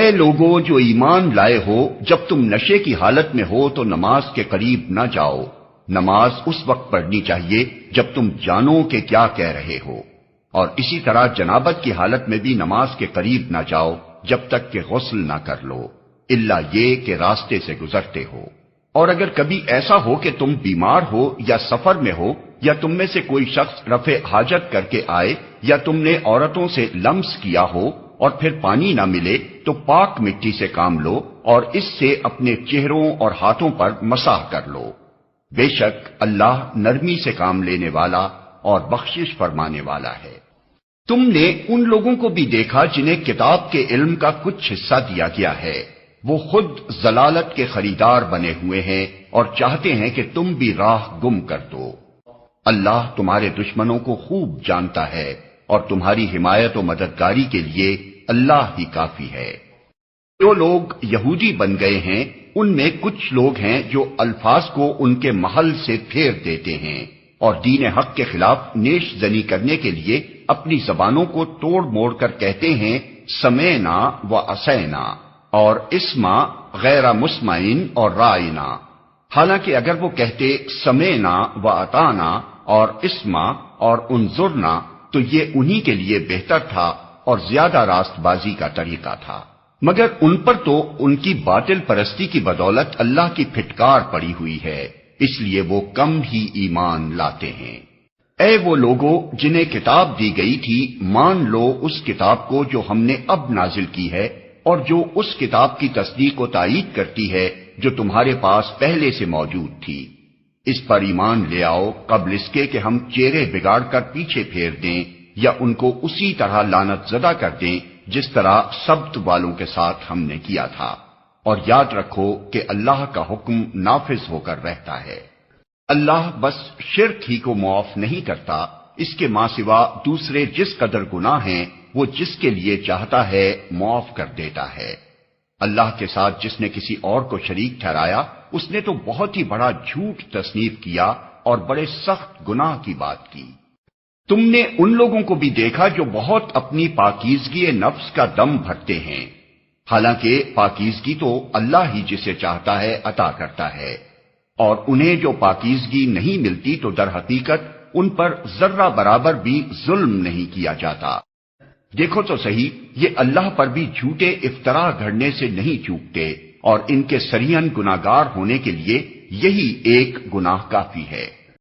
اے لوگو جو ایمان لائے ہو، جب تم نشے کی حالت میں ہو تو نماز کے قریب نہ جاؤ۔ نماز اس وقت پڑھنی چاہیے جب تم جانو کہ کیا کہہ رہے ہو، اور اسی طرح جنابت کی حالت میں بھی نماز کے قریب نہ جاؤ جب تک کہ غسل نہ کر لو، الا یہ کہ راستے سے گزرتے ہو۔ اور اگر کبھی ایسا ہو کہ تم بیمار ہو یا سفر میں ہو، یا تم میں سے کوئی شخص رفع حاجت کر کے آئے، یا تم نے عورتوں سے لمس کیا ہو اور پھر پانی نہ ملے، تو پاک مٹی سے کام لو اور اس سے اپنے چہروں اور ہاتھوں پر مسح کر لو۔ بے شک اللہ نرمی سے کام لینے والا اور بخشش فرمانے والا ہے۔ تم نے ان لوگوں کو بھی دیکھا جنہیں کتاب کے علم کا کچھ حصہ دیا گیا ہے، وہ خود ضلالت کے خریدار بنے ہوئے ہیں اور چاہتے ہیں کہ تم بھی راہ گم کر دو۔ اللہ تمہارے دشمنوں کو خوب جانتا ہے اور تمہاری حمایت و مددگاری کے لیے اللہ ہی کافی ہے۔ جو لوگ یہودی بن گئے ہیں ان میں کچھ لوگ ہیں جو الفاظ کو ان کے محل سے پھیر دیتے ہیں اور دین حق کے خلاف نیش زنی کرنے کے لیے اپنی زبانوں کو توڑ موڑ کر کہتے ہیں سمینا و عصینا اور اسما غیر مسمعین اور رائنا، حالانکہ اگر وہ کہتے سمینا و اطانا اور اسما اور انظرنا تو یہ انہی کے لیے بہتر تھا اور زیادہ راست بازی کا طریقہ تھا، مگر ان پر تو ان کی باطل پرستی کی بدولت اللہ کی پھٹکار پڑی ہوئی ہے، اس لیے وہ کم ہی ایمان لاتے ہیں۔ اے وہ لوگو جنہیں کتاب دی گئی تھی، مان لو اس کتاب کو جو ہم نے اب نازل کی ہے، اور جو اس کتاب کی تصدیق و تائید کرتی ہے جو تمہارے پاس پہلے سے موجود تھی۔ اس پر ایمان لے آؤ قبل اس کے کہ ہم چہرے بگاڑ کر پیچھے پھیر دیں یا ان کو اسی طرح لعنت زدہ کر دیں جس طرح سبت والوں کے ساتھ ہم نے کیا تھا، اور یاد رکھو کہ اللہ کا حکم نافذ ہو کر رہتا ہے۔ اللہ بس شرک ہی کو معاف نہیں کرتا، اس کے ماں سوا دوسرے جس قدر گناہ ہیں وہ جس کے لیے چاہتا ہے معاف کر دیتا ہے۔ اللہ کے ساتھ جس نے کسی اور کو شریک ٹھہرایا اس نے تو بہت ہی بڑا جھوٹ تصنیف کیا اور بڑے سخت گناہ کی بات کی۔ تم نے ان لوگوں کو بھی دیکھا جو بہت اپنی پاکیزگی نفس کا دم بھرتے ہیں، حالانکہ پاکیزگی تو اللہ ہی جسے چاہتا ہے عطا کرتا ہے، اور انہیں جو پاکیزگی نہیں ملتی تو در حقیقت ان پر ذرہ برابر بھی ظلم نہیں کیا جاتا۔ دیکھو تو صحیح، یہ اللہ پر بھی جھوٹے افطرا گھڑنے سے نہیں چوکتے، اور ان کے سریحاً گناہگار ہونے کے لیے یہی ایک گناہ کافی ہے۔